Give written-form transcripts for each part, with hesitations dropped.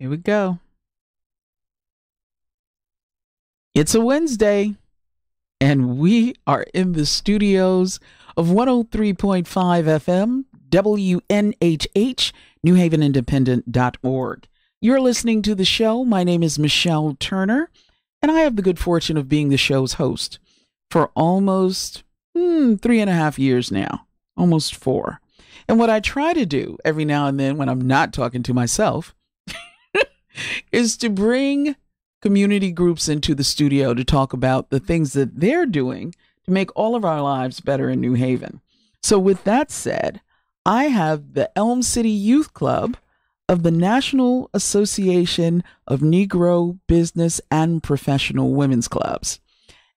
Here we go. It's a Wednesday, and we are in the studios of 103.5 FM, WNHH, NewHavenIndependent.org. You're listening to the show. My name is Michelle Turner, and I have the good fortune of being the show's host for almost 3.5 years now, almost 4. And what I try to do every now and then when I'm not talking to myself is to bring community groups into the studio to talk about the things that they're doing to make all of our lives better in New Haven. So with that said, I have the Elm City Youth Club of the National Association of Negro Business and Professional Women's Clubs.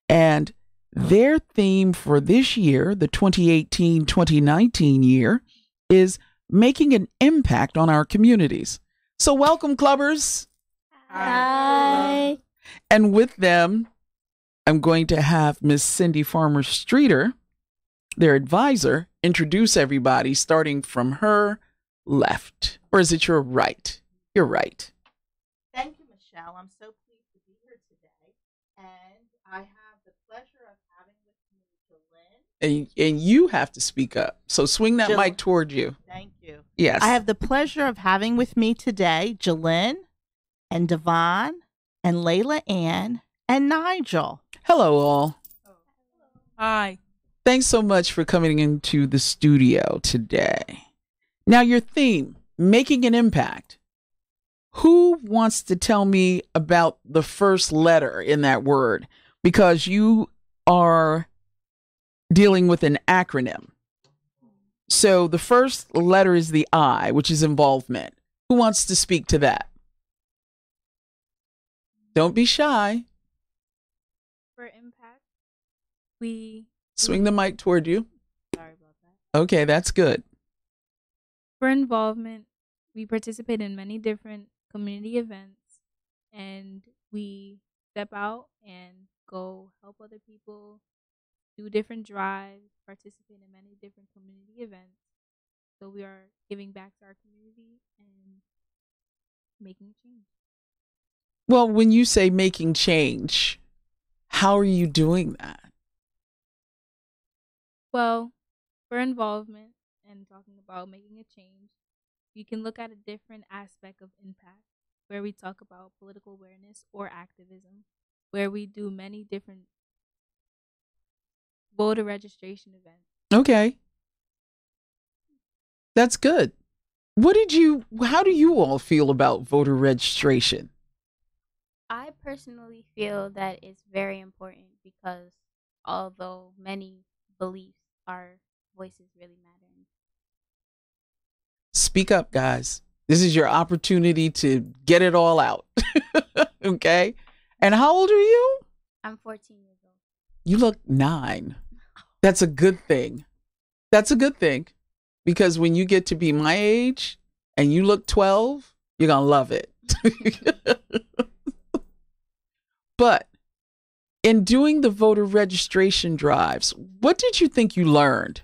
And their theme for this year, the 2018-2019 year, is making an impact on our communities. So welcome, clubbers. Hi. And with them, I'm going to have Miss Cindy Farmer Streeter, their advisor, introduce everybody starting from her left. Or is it your right? Your right. Thank you, Michelle. I'm so pleased to be here today. And I have the pleasure of having with me Jolynn. And you have to speak up. So swing that mic toward you. Thank you. Yes. I have the pleasure of having with me today Jolynn and Devon and Layla Ann and Nigel. Hello, all. Hi. Thanks so much for coming into the studio today. Now, your theme, making an impact. Who wants to tell me about the first letter in that word? Because you are dealing with an acronym. So the first letter is the I, which is involvement. Who wants to speak to that? Don't be shy. For impact, we Swing the mic toward you. sorry about that. Okay, that's good. For involvement, we participate in many different community events, and we step out and go help other people, do different drives, participate in many different community events. So we are giving back to our community and making a change. Well, when you say making change, how are you doing that? Well, for involvement and talking about making a change, you can look at a different aspect of impact where we talk about political awareness or activism, where we do many different voter registration events. Okay. That's good. How do you all feel about voter registration? I personally feel that it's very important because although many beliefs, our voices really matter. Speak up, guys. This is your opportunity to get it all out. Okay? And how old are you? I'm 14 years old. You look 9. That's a good thing. That's a good thing. Because when you get to be my age and you look 12, you're going to love it. But in doing the voter registration drives, what did you think you learned?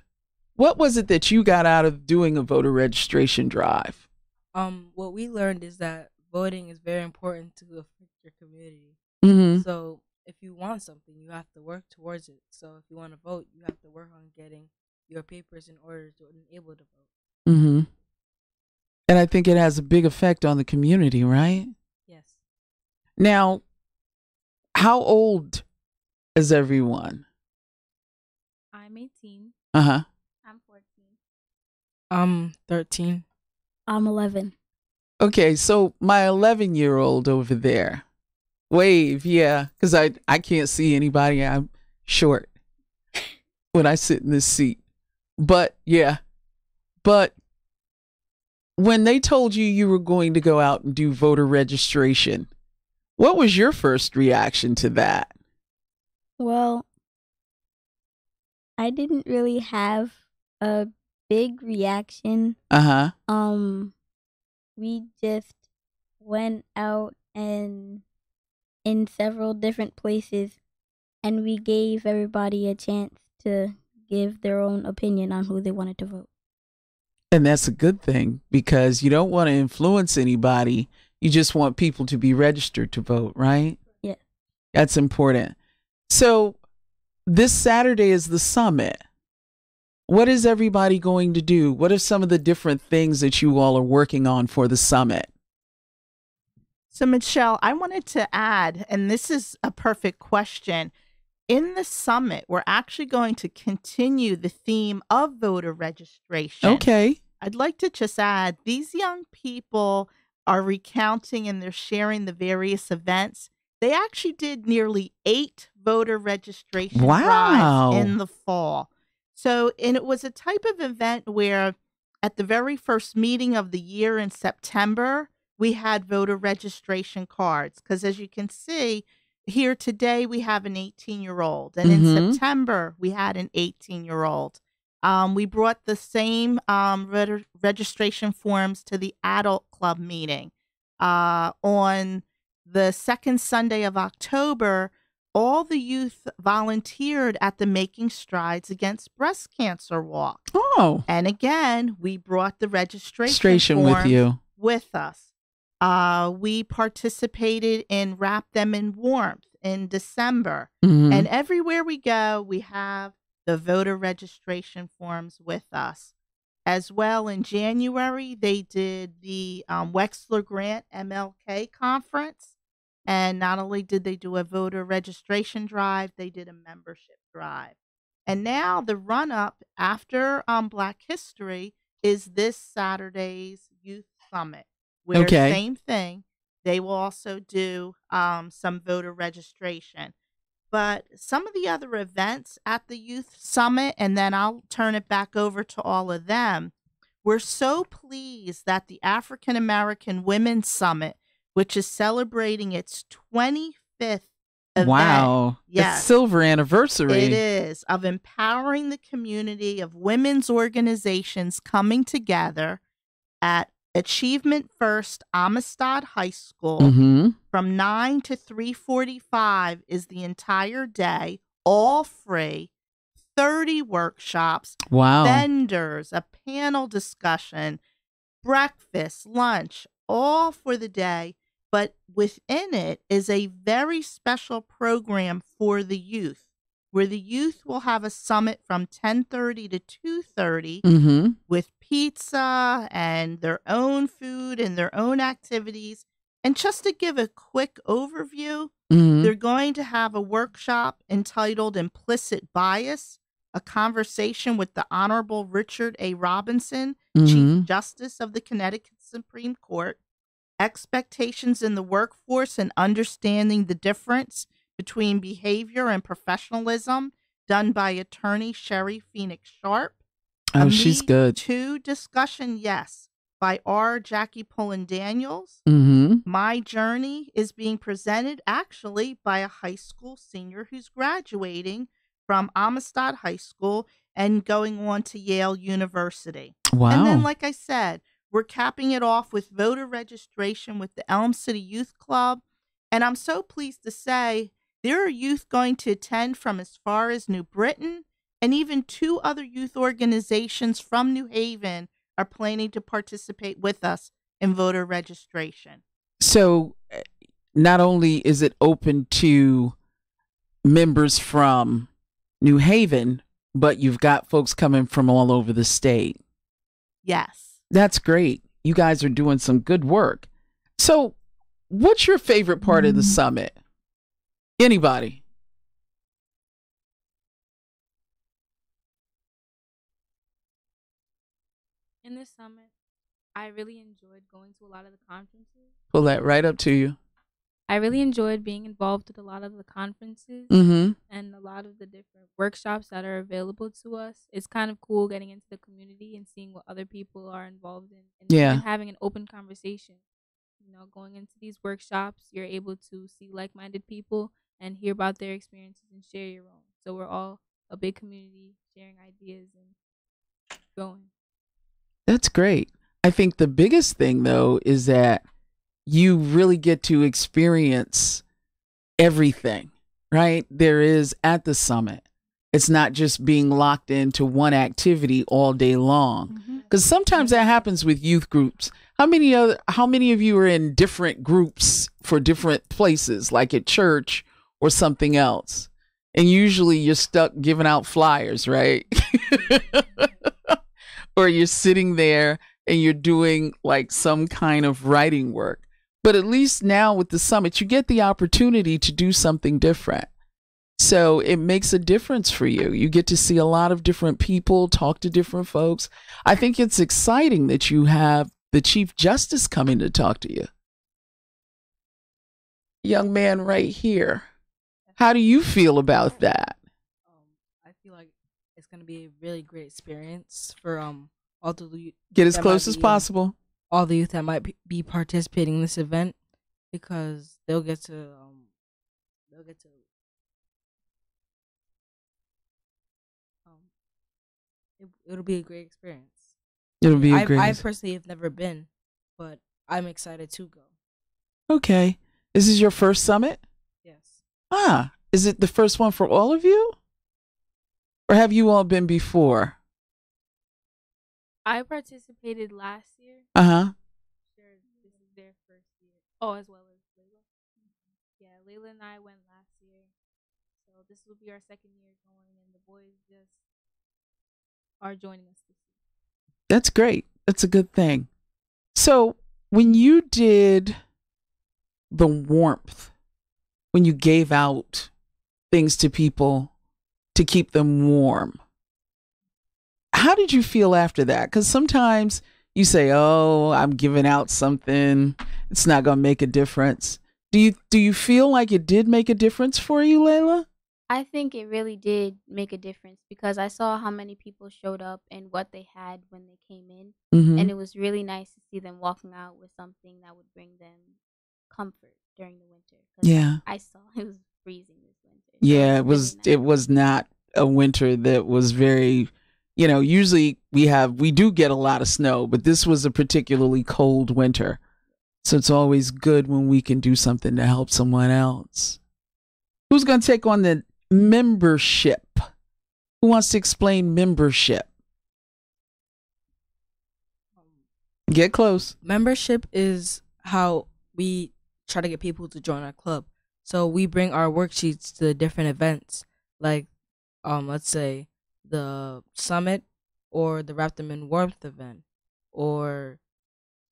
What was it that you got out of doing a voter registration drive? What we learned is that voting is very important to affect your community. Mm-hmm. So if you want something, you have to work towards it. So if you want to vote, you have to work on getting your papers in order to be able to vote. Mm-hmm. And I think it has a big effect on the community, right? Yes. Now, how old is everyone? I'm 18. Uh-huh. I'm 14. I'm 13. I'm 11. Okay, so my 11-year-old over there. Wave, yeah, because I can't see anybody. I'm short when I sit in this seat. But, yeah. But when they told you you were going to go out and do voter registration, what was your first reaction to that? Well, I didn't really have a big reaction. Uh-huh. We just went out and in several different places, and we gave everybody a chance to give their own opinion on who they wanted to vote. And that's a good thing because you don't want to influence anybody. You just want people to be registered to vote, right? Yeah. That's important. So this Saturday is the summit. What is everybody going to do? What are some of the different things that you all are working on for the summit? So, Michelle, I wanted to add, and this is a perfect question. In the summit, we're actually going to continue the theme of voter registration. Okay. I'd like to just add, these young people are recounting and they're sharing the various events. They actually did nearly 8 voter registration drives in the fall. So, and it was a type of event where at the very first meeting of the year in September, we had voter registration cards. Because as you can see, here today we have an 18-year-old. And in September, we had an 18-year-old. We brought the same registration forms to the adult club meeting. On the second Sunday of October, all the youth volunteered at the Making Strides Against Breast Cancer walk. Oh. And again, we brought the registration forms with us. We participated in Wrap Them in Warmth in December. And everywhere we go, we have the voter registration forms with us. As well, in January, they did the Wexler Grant MLK conference. And not only did they do a voter registration drive, they did a membership drive. And now the run-up after Black History is this Saturday's Youth Summit, where same thing, they will also do some voter registration. But some of the other events at the Youth Summit, and then I'll turn it back over to all of them, we're so pleased that the African American Women's Summit, which is celebrating its 25th event. Wow. Yes. A silver anniversary. It is, of empowering the community of women's organizations coming together at Achievement First Amistad High School from 9 to 3:45 is the entire day, all free, 30 workshops, vendors, a panel discussion, breakfast, lunch, all for the day. But within it is a very special program for the youth, where the youth will have a summit from 10:30 to 2:30 with pizza and their own food and their own activities. And just to give a quick overview, they're going to have a workshop entitled Implicit Bias, a conversation with the Honorable Richard A. Robinson, Chief Justice of the Connecticut Supreme Court, expectations in the workforce and understanding the difference between behavior and professionalism, done by attorney Sherry Phoenix Sharp. Oh, she's good. Me-Too discussion, yes, by R. Jackie Pullen Daniels. My Journey is being presented actually by a high school senior who's graduating from Amistad High School and going on to Yale University. Wow. And then, like I said, we're capping it off with voter registration with the Elm City Youth Club. And I'm so pleased to say there are youth going to attend from as far as New Britain, and even 2 other youth organizations from New Haven are planning to participate with us in voter registration. So not only is it open to members from New Haven, but you've got folks coming from all over the state. Yes. That's great. You guys are doing some good work. So what's your favorite part of the summit? Anybody? In this summit, I really enjoyed going to a lot of the conferences. Pull that right up to you. I really enjoyed being involved with a lot of the conferences Mm-hmm. and a lot of the different workshops that are available to us. It's kind of cool getting into the community and seeing what other people are involved in, and even having an open conversation. You know, going into these workshops, you're able to see like-minded people and hear about their experiences and share your own. So we're all a big community sharing ideas and growing. That's great. I think the biggest thing, though, is that you really get to experience everything, right? There is at the summit. It's not just being locked into one activity all day long. Because sometimes that happens with youth groups. How many of you are in different groups for different places, like at church or something else? And usually you're stuck giving out flyers, right? Or you're sitting there and you're doing like some kind of writing work. But at least now with the summit, you get the opportunity to do something different. So it makes a difference for you. You get to see a lot of different people, talk to different folks. I think it's exciting that you have the Chief Justice coming to talk to you. Young man right here. How do you feel about that? I feel like it's going to be a really great experience for all the youth. Get as close as possible. All the youth that might be participating in this event, because they'll get to it'll be a great experience. It'll be a great. I personally have never been, but I'm excited to go. Okay. This is your first summit? Yes. Ah, is it the first one for all of you? Or have you all been before? I participated last year. Uh-huh. Sure, this is their first year. Oh, as well as Layla. Yeah, Layla and I went last year. So this will be our second year going, and the boys just are joining us this year. That's great. That's a good thing. So when you did the warmth, when you gave out things to people to keep them warm, how did you feel after that? Because sometimes you say, oh, I'm giving out something, it's not going to make a difference. Do you feel like it did make a difference for you, Layla? I think it really did make a difference because I saw how many people showed up and what they had when they came in. Mm-hmm. And it was really nice to see them walking out with something that would bring them comfort during the winter. 'Cause Yeah. I saw it was freezing this winter. So Yeah, it really was. nice. It was not a winter that was very. Usually we do get a lot of snow, but this was a particularly cold winter. So it's always good when we can do something to help someone else. Who's going to take on the membership? Who wants to explain membership? Get close. Membership is how we try to get people to join our club. So we bring our worksheets to different events, like let's say the summit or the Wrap Them in Warmth event, or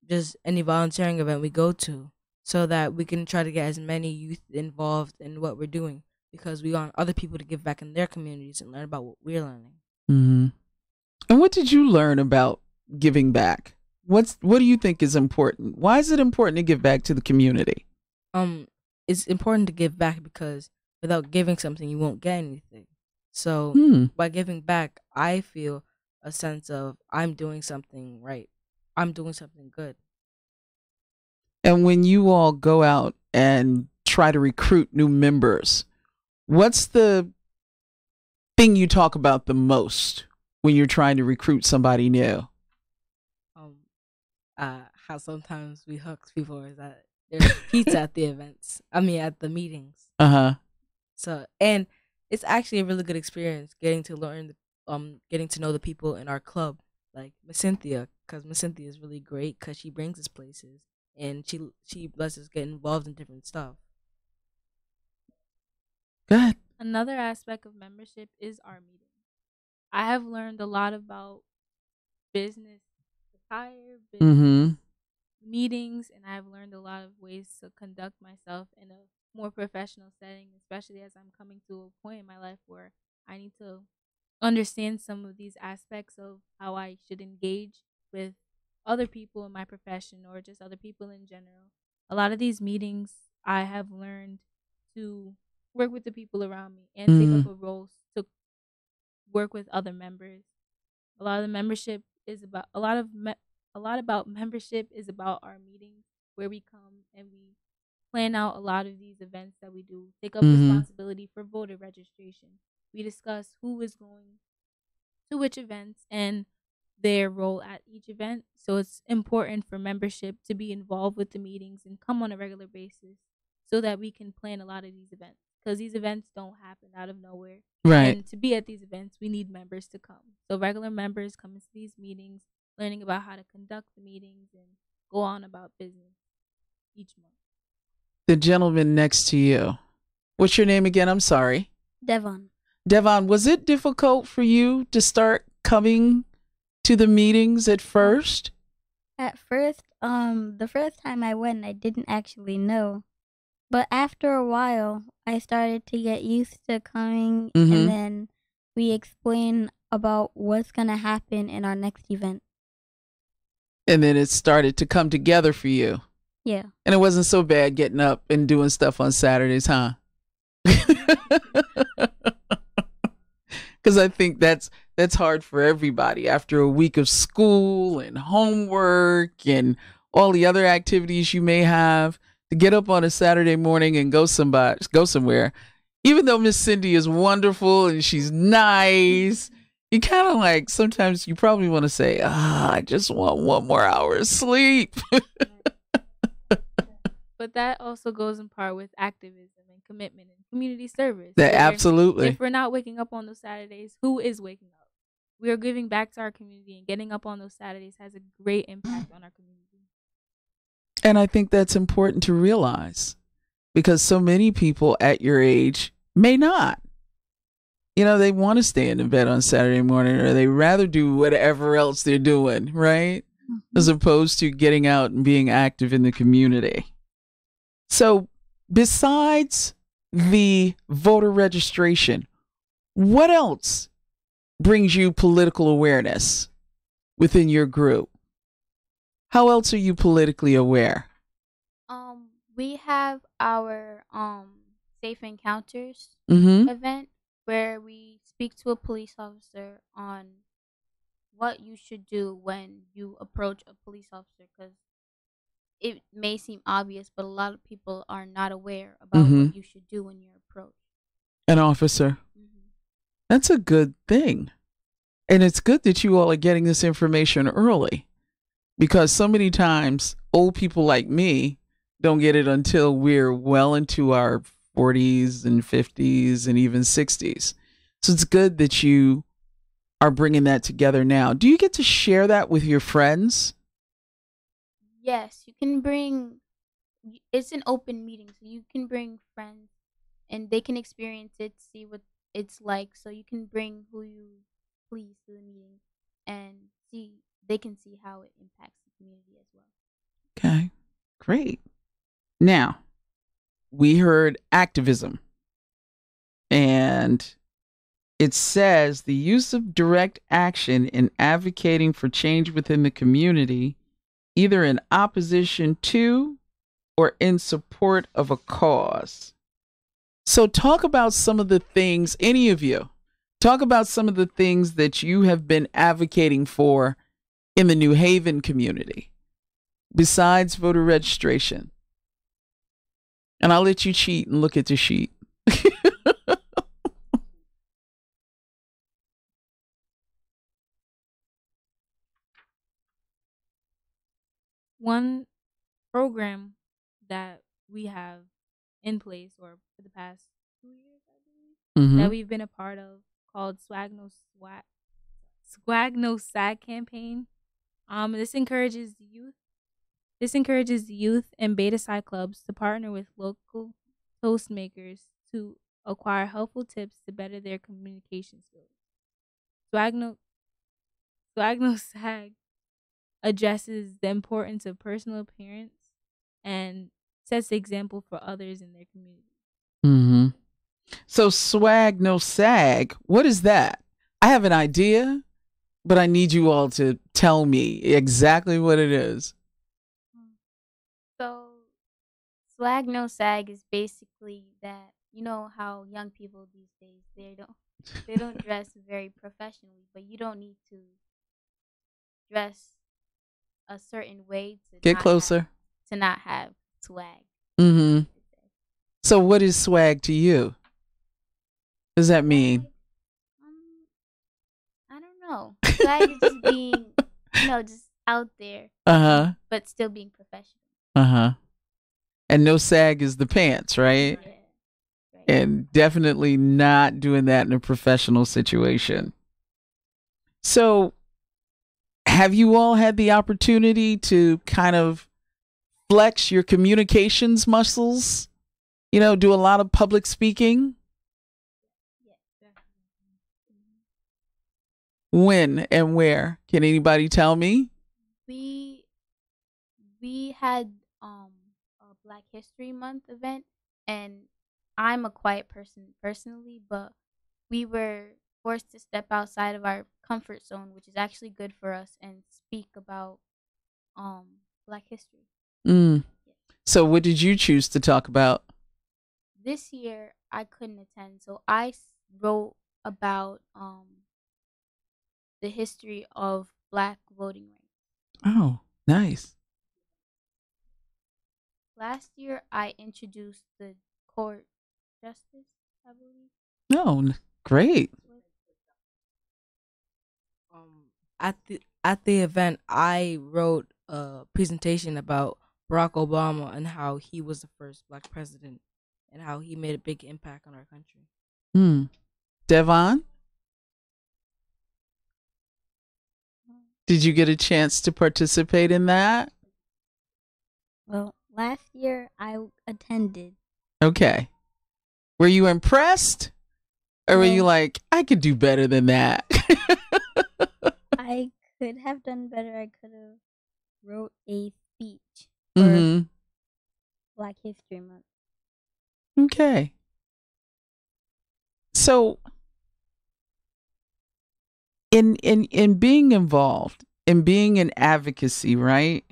just any volunteering event we go to, so that we can try to get as many youth involved in what we're doing, because we want other people to give back in their communities and learn about what we're learning. Mm-hmm. And what did you learn about giving back? What do you think is important? Why is it important to give back to the community? It's important to give back because without giving something, you won't get anything. So by giving back, I feel a sense of I'm doing something right. I'm doing something good. And when you all go out and try to recruit new members, what's the thing you talk about the most when you're trying to recruit somebody new? How sometimes we hook people is that there's pizza at the events. At the meetings. Uh-huh. So, and it's actually a really good experience getting to learn, getting to know the people in our club, like Miss Cynthia, because Miss Cynthia is really great because she brings us places and she lets us get involved in different stuff. Go ahead. Another aspect of membership is our meetings. I have learned a lot about business attire, business meetings, and I've learned a lot of ways to conduct myself in a more professional setting, especially as I'm coming to a point in my life where I need to understand some of these aspects of how I should engage with other people in my profession or just other people in general. A lot of these meetings, I have learned to work with the people around me and take up a role to work with other members. A lot of the membership is about a lot about membership is about our meetings where we come and we plan out a lot of these events that we do. Take up responsibility for voter registration. We discuss who is going to which events and their role at each event. So it's important for membership to be involved with the meetings and come on a regular basis so that we can plan a lot of these events, because these events don't happen out of nowhere. Right. And to be at these events, we need members to come. So regular members coming to these meetings learning about how to conduct the meetings and go on about business each month. The gentleman next to you. What's your name again? I'm sorry. Devon. Devon, was it difficult for you to start coming to the meetings at first? At first, the first time I went, I didn't actually know. But after a while, I started to get used to coming, and then we explain about what's going to happen in our next event. And then it started to come together for you. Yeah. And it wasn't so bad getting up and doing stuff on Saturdays, huh? Because I think that's hard for everybody after a week of school and homework and all the other activities you may have, to get up on a Saturday morning and go somewhere. Even though Miss Cindy is wonderful and she's nice, you kind of like, sometimes you probably want to say, I just want 1 more hour of sleep. But that also goes in part with activism and commitment and community service. Absolutely. If we're not waking up on those Saturdays, who is waking up? We are giving back to our community, and getting up on those Saturdays has a great impact on our community. And I think that's important to realize, because so many people at your age may not. You know, they want to stay in bed on Saturday morning, or they rather do whatever else they're doing, right? As opposed to getting out and being active in the community. So besides the voter registration, what else brings you political awareness within your group? How else are you politically aware? We have our Safe Encounters event, where we speak to a police officer on what you should do when you approach a police officer, because it may seem obvious, but a lot of people are not aware about what you should do when you're approached. An officer. That's a good thing. And it's good that you all are getting this information early, because so many times old people like me don't get it until we're well into our 40s and 50s and even 60s. So it's good that you are bringing that together now. Do you get to share that with your friends? Yes, you can bring, it's an open meeting, so you can bring friends and they can experience it, see what it's like. So you can bring who you please to the meeting and they can see how it impacts the community as well. Okay, great. Now, we heard activism, and it says the use of direct action in advocating for change within the community, either in opposition to or in support of a cause. So talk about some of the things, any of you, talk about some of the things that you have been advocating for in the New Haven community, besides voter registration. And I'll let you cheat and look at the sheet. One program that we have in place, or for the past 2 years, I believe, that we've been a part of, called Swag No Sag campaign. This encourages youth and Beta Psi clubs to partner with local Toastmakers to acquire helpful tips to better their communication skills. Swag No Sag addresses the importance of personal appearance and sets the example for others in their community. So Swag No Sag, what is that? I have an idea, but I need you all to tell me exactly what it is. So Swag No Sag is basically that, you know how young people these days, they don't dress very professionally, but you don't need to dress a certain way to get closer to not have swag. So what is swag to you? What does that mean? I don't know. Swag is just being, just out there, but still being professional. And no sag is the pants, right? Yeah. Right. And definitely not doing that in a professional situation. So have you all had the opportunity to kind of flex your communications muscles? You know, do a lot of public speaking? When and where? Can anybody tell me? We had a Black History Month event, and I'm a quiet person personally, but we were forced to step outside of our comfort zone, which is actually good for us, and speak about Black history. Mm. So what did you choose to talk about? This year I couldn't attend, so I wrote about the history of Black voting rights. Oh, nice. Last year I introduced the court justice, I believe. Oh, great. At the event, I wrote a presentation about Barack Obama and how he was the first Black president and how he made a big impact on our country. Devon, did you get a chance to participate in that? Well, last year I attended. Okay. Were you impressed? Or were you like, I could do better than that? I could have done better. I could have wrote a speech for Black History Month. Okay. So in being involved, in being in advocacy, right?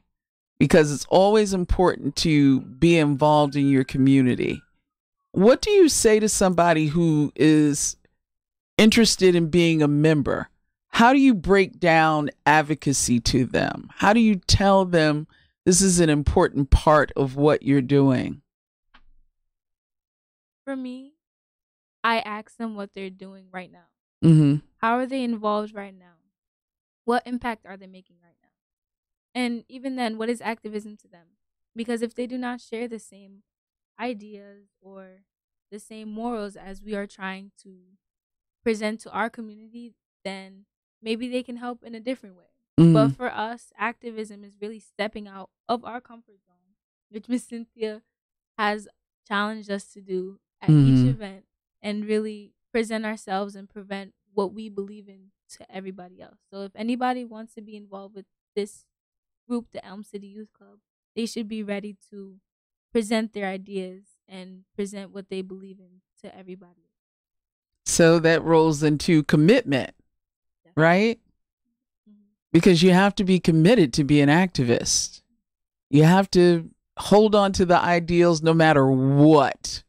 Because it's always important to be involved in your community. What do you say to somebody who is interested in being a member? How do you break down advocacy to them? How do you tell them this is an important part of what you're doing? For me, I ask them what they're doing right now. How are they involved right now? What impact are they making right now? And even then, what is activism to them? Because if they do not share the same ideas or the same morals as we are trying to present to our community, then maybe they can help in a different way. But for us, activism is really stepping out of our comfort zone, which Miss Cynthia has challenged us to do at each event, and really present ourselves and prevent what we believe in to everybody else. So if anybody wants to be involved with this group, the Elm City Youth Club, they should be ready to present their ideas and present what they believe in to everybody. So that rolls into commitment, right? Because you have to be committed to be an activist. You have to hold on to the ideals no matter what.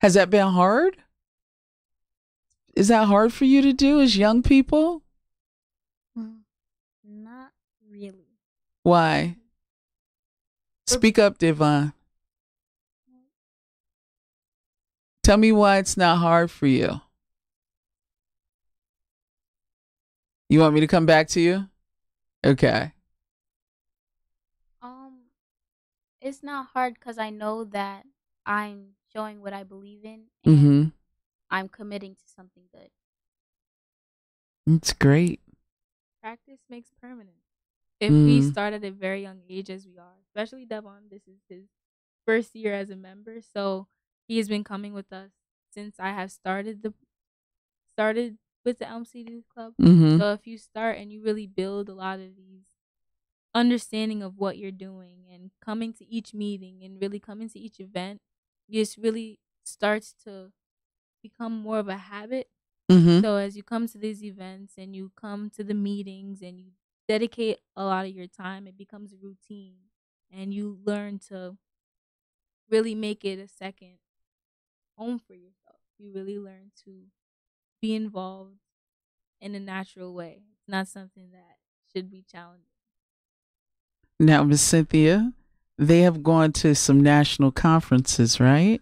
Has that been hard? Is that hard for you to do as young people? Not really. Why? Speak up, Devon. Tell me why it's not hard for you. You want me to come back to you? Okay. It's not hard because I know that I'm showing what I believe in, and I'm committing to something good. It's great. Practice makes permanent. If we start at a very young age as we are, especially Devon, this is his first year as a member, so he has been coming with us since I have started with the Elm City Youth Club. So if you start and you really build a lot of these understanding of what you're doing and coming to each meeting and really coming to each event, this really starts to become more of a habit. So as you come to these events and you come to the meetings and you dedicate a lot of your time, it becomes a routine, and you learn to really make it a second home for yourself. You really learn to be involved in a natural way. It's not something that should be challenging. Now, Miss Cynthia, they have gone to some national conferences, right?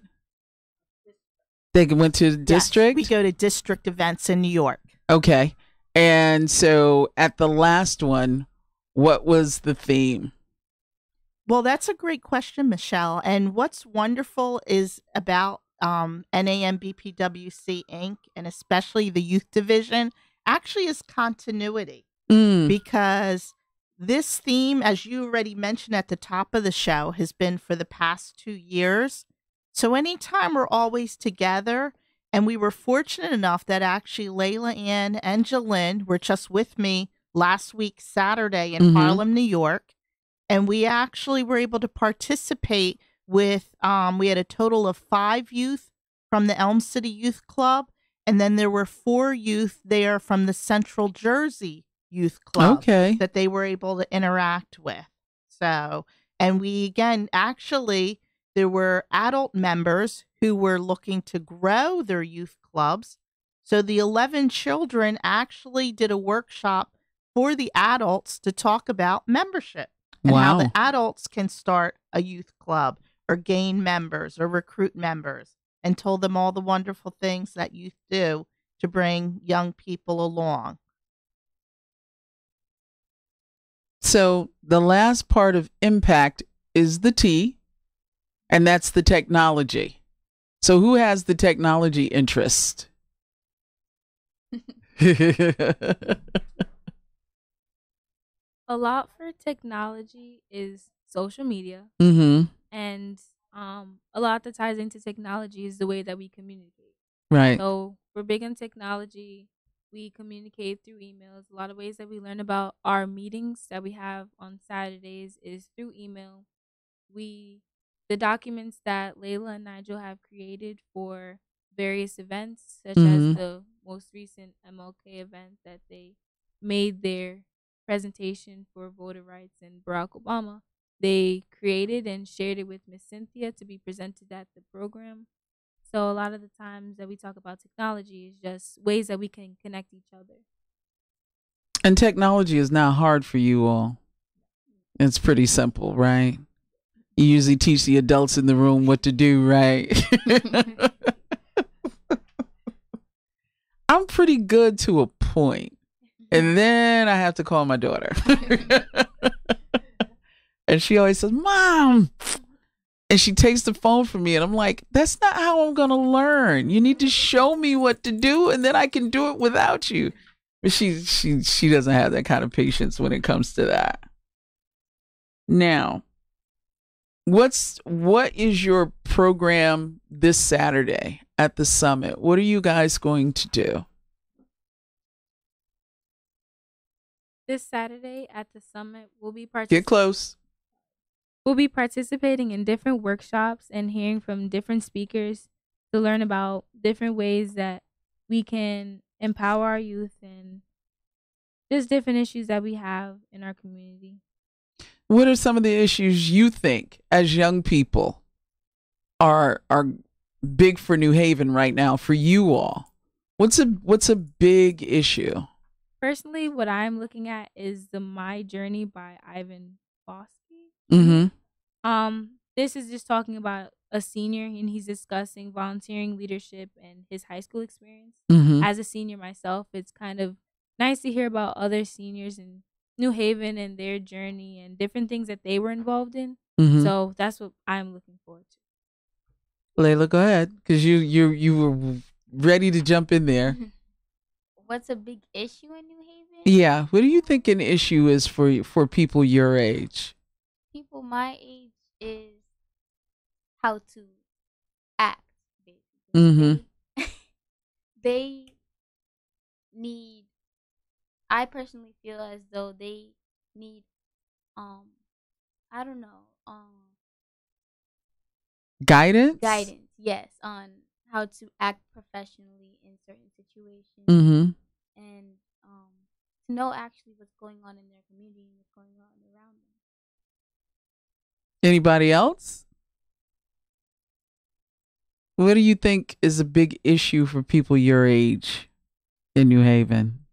They went to the district? Yes, we go to district events in New York. Okay. And so at the last one, what was the theme? Well, that's a great question, Michelle. And what's wonderful is about NAMBPWC Inc., and especially the youth division, actually is continuity. because this theme, as you already mentioned at the top of the show, has been for the past 2 years. So anytime we're always together, and we were fortunate enough that actually Layla Ann and Jalynn were just with me last week, Saturday in Harlem, New York. And we actually were able to participate with, we had a total of 5 youth from the Elm City Youth Club. And then there were 4 youth there from the Central Jersey Youth Club that they were able to interact with. So, and we, again, actually, there were adult members who were looking to grow their youth clubs. So the 11 children actually did a workshop for the adults to talk about membership and how the adults can start a youth club or gain members or recruit members, and told them all the wonderful things that youth do to bring young people along. So the last part of impact is the T, and that's the technology. So who has the technology interest? A lot for technology is social media. And a lot that ties into technology is the way that we communicate. Right. So we're big on technology. We communicate through emails. A lot of ways that we learn about our meetings that we have on Saturdays is through email. The documents that Layla and Nigel have created for various events, such as the most recent MLK event that they made their presentation for voter rights and Barack Obama, they created and shared it with Miss Cynthia to be presented at the program. So a lot of the times that we talk about technology is just ways that we can connect each other. And technology is not hard for you all. It's pretty simple, right? You usually teach the adults in the room what to do, right? I'm pretty good to a point. And then I have to call my daughter. And she always says, Mom. And she takes the phone from me. And I'm like, that's not how I'm going to learn. You need to show me what to do, and then I can do it without you. But she doesn't have that kind of patience when it comes to that. Now, what is your program this Saturday at the summit? What are you guys going to do? This Saturday at the summit, we'll be Get close. We'll be participating in different workshops and hearing from different speakers to learn about different ways that we can empower our youth and just different issues that we have in our community. What are some of the issues you think as young people are big for New Haven right now for you all? What's a big issue? Personally, what I'm looking at is the My Journey by Ivan Foskey. This is just talking about a senior, and he's discussing volunteering, leadership, and his high school experience. As a senior myself, it's kind of nice to hear about other seniors in New Haven and their journey and different things that they were involved in. So that's what I'm looking forward to. Layla, go ahead, because you were ready to jump in there. What's a big issue in New Haven? Yeah, what do you think an issue is for people your age? People my age is how to act, basically. They need, I personally feel as though they need, I don't know, guidance? Guidance, yes, on how to act professionally in certain situations. And to know actually what's going on in their community and what's going on around them. Anybody else? What do you think is a big issue for people your age in New Haven?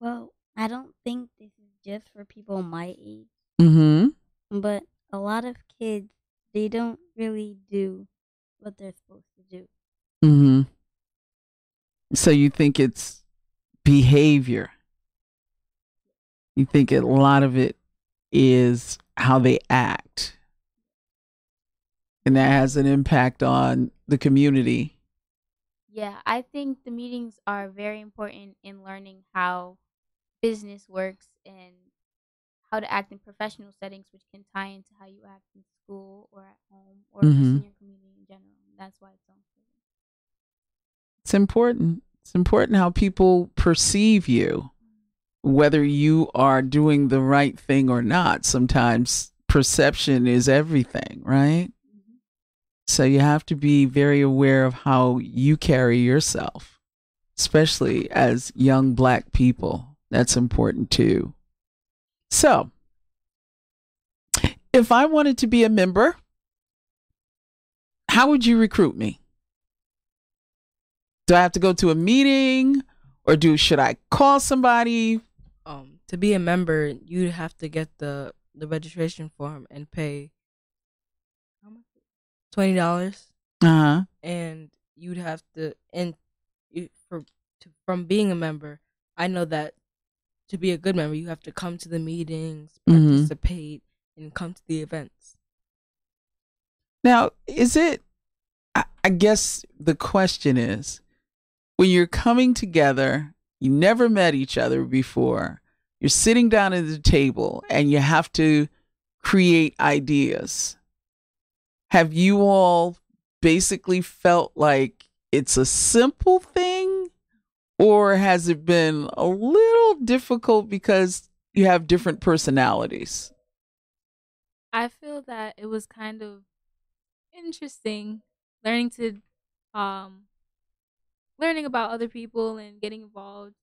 Well, I don't think this is just for people my age. But a lot of kids, they don't really do what they're supposed to do. So you think it's behavior? You think a lot of it is how they act, and that has an impact on the community? Yeah, I think the meetings are very important in learning how business works and how to act in professional settings, which can tie into how you act in school or at home or just Mm-hmm. in your community in general. That's why it's so important. It's important. It's important how people perceive you, whether you are doing the right thing or not. Sometimes perception is everything, right? Mm-hmm. So you have to be very aware of how you carry yourself, especially as young Black people. That's important too. So, if I wanted to be a member, how would you recruit me? Do I have to go to a meeting, or should I call somebody? To be a member, you have to get the registration form and pay how much? $20. And you'd have to, from being a member, I know that to be a good member, you have to come to the meetings, participate, and come to the events. Now, I guess the question is, when you're coming together, you never met each other before, you're sitting down at the table and you have to create ideas. Have you all basically felt like it's a simple thing, or has it been a little difficult because you have different personalities? I feel that it was kind of interesting learning about other people and getting involved.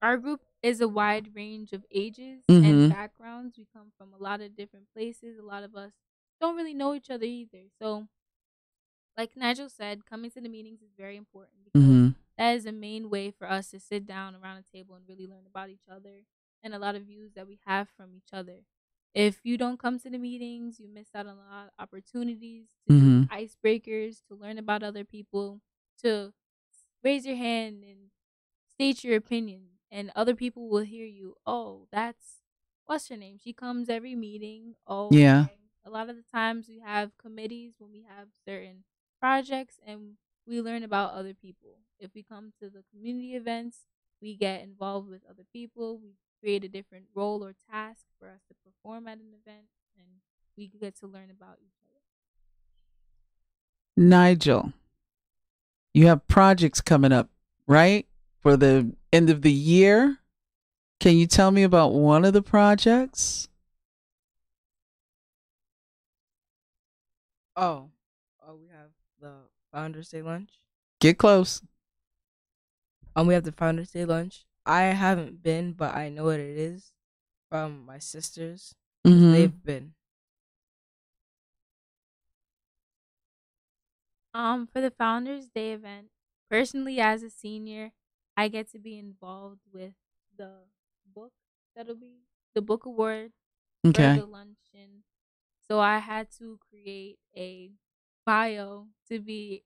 Our group is a wide range of ages and backgrounds. We come from a lot of different places. A lot of us don't really know each other either. So, like Nigel said, coming to the meetings is very important because that is a main way for us to sit down around a table and really learn about each other and a lot of views that we have from each other. If you don't come to the meetings, you miss out on a lot of opportunities to do icebreakers, to learn about other people, to raise your hand and state your opinion, and other people will hear you. Oh, that's what's her name? She comes every meeting. Oh, yeah. Okay. A lot of the times we have committees when we have certain projects, and we learn about other people. If we come to the community events, we get involved with other people. We create a different role or task for us to perform at an event, and we get to learn about each other. Nigel, you have projects coming up, right? For the end of the year. Can you tell me about one of the projects? Oh, we have the Founders Day lunch. Get close. We have the Founders Day lunch. I haven't been, but I know what it is from my sisters. They've been. For the Founders Day event, personally as a senior, I get to be involved with the book. That'll be the book award for the luncheon. So I had to create a bio to be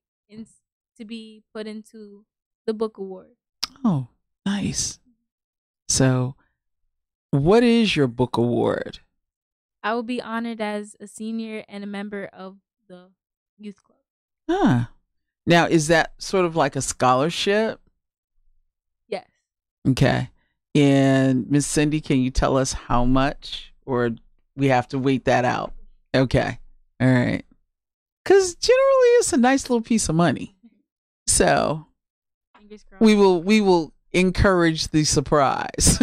put into the book award. Oh, nice. So, what is your book award? I will be honored as a senior and a member of the youth club. Now, is that sort of like a scholarship? Yes. Okay. And Miss Cindy, can you tell us how much, or we have to wait that out? Okay. All right. Because generally it's a nice little piece of money. So we will encourage the surprise.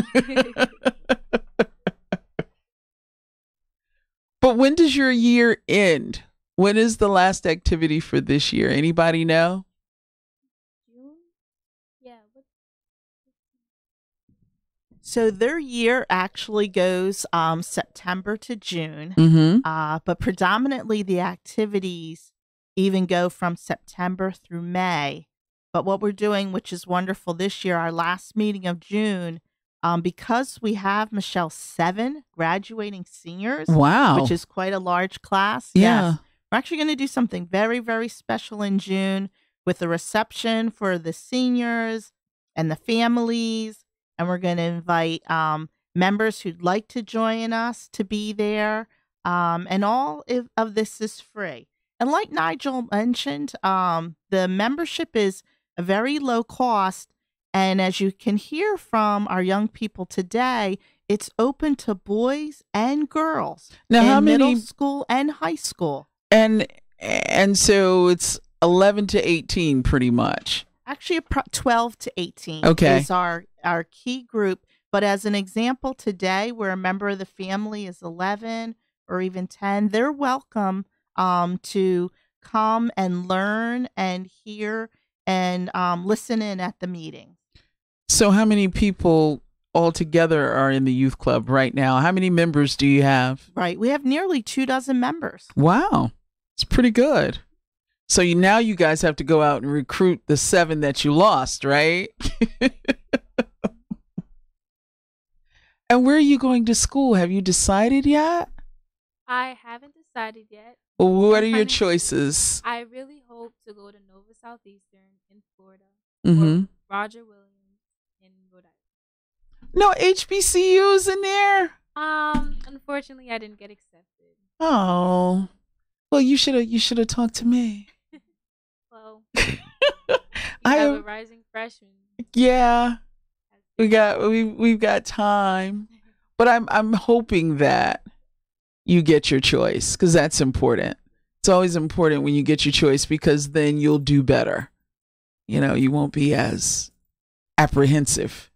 But when does your year end? When is the last activity for this year? Anybody know? June? Yeah. So their year actually goes September to June, but predominantly the activities even go from September through May. But what we're doing, which is wonderful this year, our last meeting of June, because we have, Michelle, 7 graduating seniors. Wow. Which is quite a large class. Yeah. Yes. We're actually going to do something very, very special in June with a reception for the seniors and the families. And we're going to invite members who'd like to join us to be there. And all of this is free. And like Nigel mentioned, the membership is a very low cost. And as you can hear from our young people today, it's open to boys and girls now, in how many middle school and high school. And so it's 11 to 18 pretty much. Actually, 12 to 18 Okay. is our key group. But as an example, today, where a member of the family is 11 or even 10, they're welcome to come and learn and hear and listen in at the meeting. So how many people altogether are in the youth club right now? How many members do you have? Right. We have nearly 24 members. Wow. It's pretty good. So now you guys have to go out and recruit the 7 that you lost, right? And where are you going to school? Have you decided yet? I haven't decided yet. Well, what are your choices? I really hope to go to Nova Southeastern in Florida Mm-hmm. or Roger Williams in Rhode Island. No HBCUs in there? Unfortunately, I didn't get accepted. Oh. Well, you should have talked to me. Well, I have am a rising freshman. Yeah. We've got time. But I'm hoping that you get your choice, because that's important. It's always important when you get your choice, because then you'll do better. You know, you won't be as apprehensive.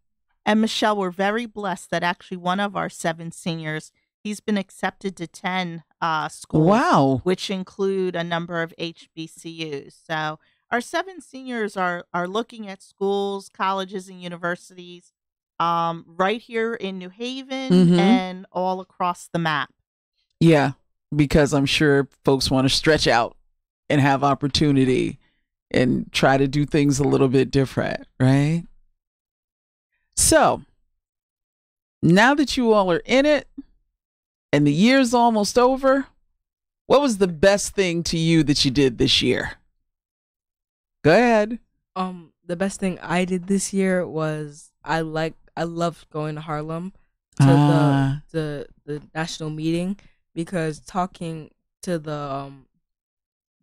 And Michelle, we're very blessed that actually one of our 7 seniors, he's been accepted to 10 schools. Wow. Which include a number of HBCUs. So our 7 seniors are looking at schools, colleges, and universities right here in New Haven and all across the map. Yeah, because I'm sure folks want to stretch out and have opportunity and try to do things a little bit different, right? So now that you all are in it and the year's almost over, what was the best thing to you that you did this year? Go ahead. The best thing I did this year was I loved going to Harlem to the national meeting, because talking to the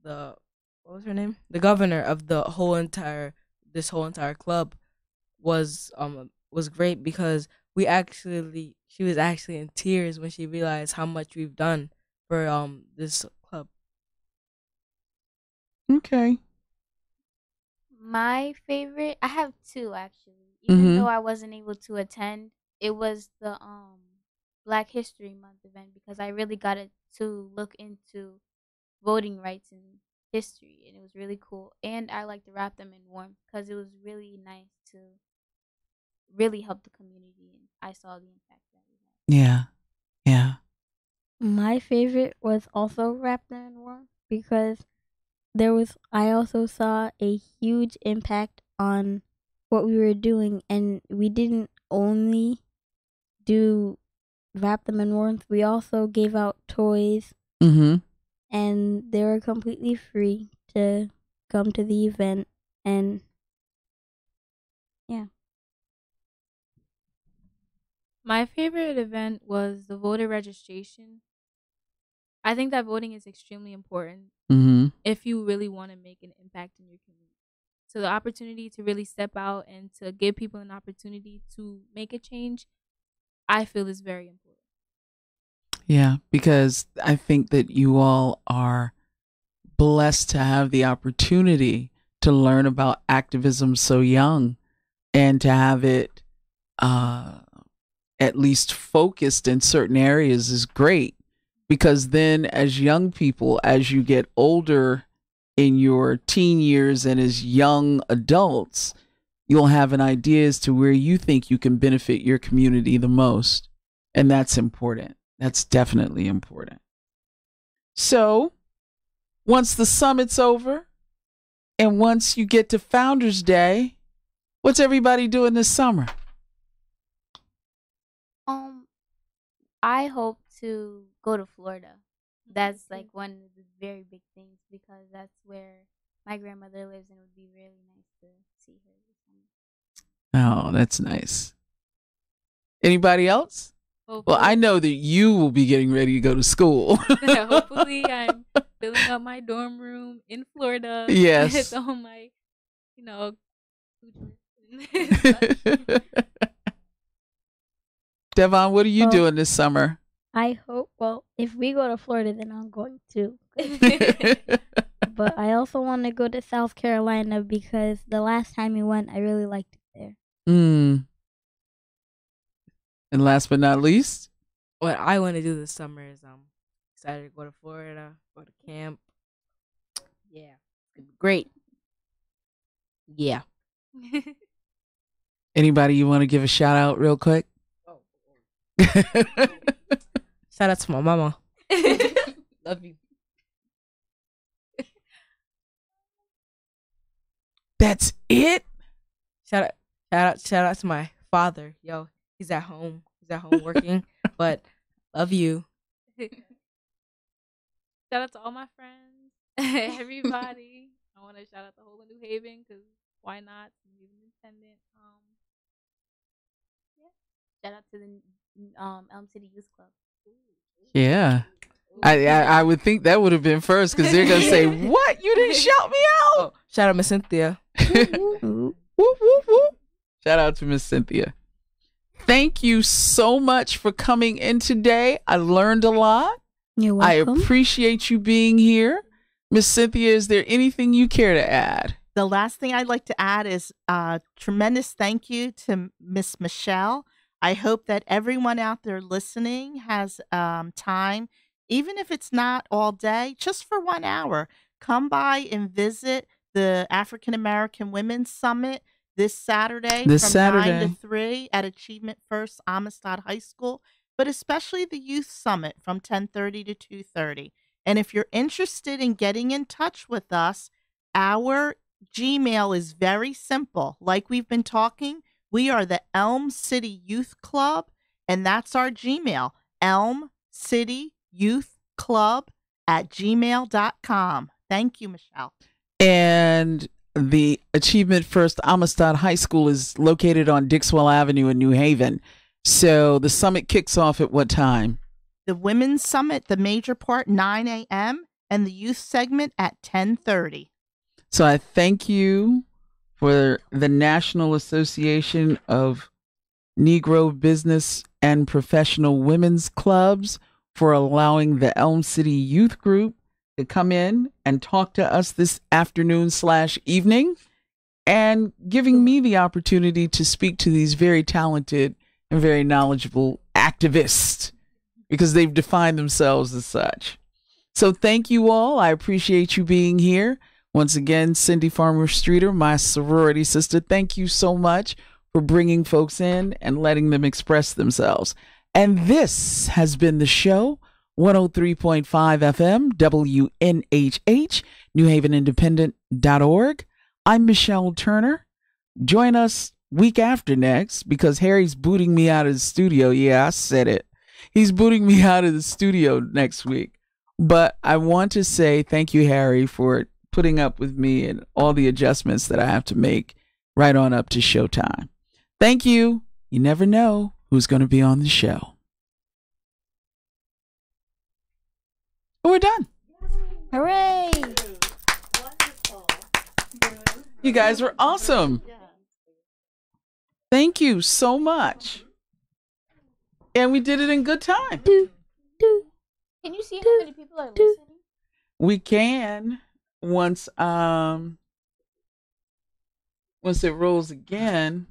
what was her name? The governor of this whole entire club was great, because she was actually in tears when she realized how much we've done for this club. Okay. My favorite, I have 2 actually. Even though I wasn't able to attend, it was the Black History Month event, because I really got to look into voting rights and history, and it was really cool. And I like to wrap them in warmth, because it was really nice to really help the community, and I saw the impact that we had. Yeah. My favorite was also Wrap Them in Warmth, because I also saw a huge impact on what we were doing, and we didn't only do Wrap Them in Warmth, we also gave out toys, and they were completely free to come to the event, and yeah. My favorite event was the voter registration. I think that voting is extremely important if you really want to make an impact in your community. So the opportunity to really step out and to give people an opportunity to make a change, I feel is very important. Yeah, because I think that you all are blessed to have the opportunity to learn about activism so young, and to have it at least focused in certain areas is great, because then as young people, as you get older in your teen years and as young adults, you'll have an idea as to where you think you can benefit your community the most. And that's important. That's definitely important. So once the summit's over and once you get to Founders Day, what's everybody doing this summer? I hope to go to Florida. That's like one of the very big things, because that's where my grandmother lives, and it would be really nice to see her this summer. Oh, that's nice. Anybody else? Hopefully. Well, I know that you will be getting ready to go to school. Hopefully, I'm filling up my dorm room in Florida. Yes. With all my, Devon, what are you doing this summer? I hope, well, if we go to Florida, then I'm going to. But I also want to go to South Carolina because the last time we went, I really liked it there. And last but not least, what I want to do this summer is excited to go to Florida, go to camp. Yeah, it's gonna be great. Yeah. Anybody you want to give a shout out real quick? Shout out to my mama. Love you. That's it. Shout out to my father. Yo, he's at home. He's at home working, but love you. Shout out to all my friends, everybody. I want to shout out the whole of New Haven because why not? New Haven Independent. Shout out to the Elm City Youth Club. Yeah. I would think that would have been first because they're going to say, what? You didn't shout me out? Oh, shout out Miss Cynthia. Whoop, whoop, whoop. Shout out to Miss Cynthia. Thank you so much for coming in today. I learned a lot. You're I welcome. appreciate you being here. Miss Cynthia, is there anything you care to add? The last thing I'd like to add is a tremendous thank you to Miss Michelle. I hope that everyone out there listening has time, even if it's not all day, just for 1 hour. Come by and visit the African American Women's Summit this Saturday from 9 to 3 at Achievement First Amistad High School, but especially the Youth Summit from 10:30 to 2:30. And if you're interested in getting in touch with us, our Gmail is very simple. Like we've been talking, we are the Elm City Youth Club, and that's our Gmail, Elm City Youth Club at gmail.com. Thank you, Michelle. And the Achievement First Amistad High School is located on Dixwell Avenue in New Haven. So the summit kicks off at what time? The Women's Summit, the major part, 9 a.m., and the youth segment at 10:30. So I thank you for the National Association of Negro Business and Professional Women's Clubs for allowing the Elm City Youth Group to come in and talk to us this afternoon/evening and giving me the opportunity to speak to these very talented and very knowledgeable activists because they've defined themselves as such. So thank you all. I appreciate you being here. Once again, Cindy Farmer Streeter, my sorority sister, thank you so much for bringing folks in and letting them express themselves. And this has been the show, 103.5 FM, WNHH, NewHavenIndependent.org. I'm Michelle Turner. Join us week after next because Harry's booting me out of the studio. Yeah, I said it. He's booting me out of the studio next week. But I want to say thank you, Harry, for putting up with me and all the adjustments that I have to make right on up to showtime. Thank you. You never know who's going to be on the show. We're done. Hooray! Wonderful. You guys were awesome. Thank you so much. And we did it in good time. Can you see how many people are listening? We can once it rolls again.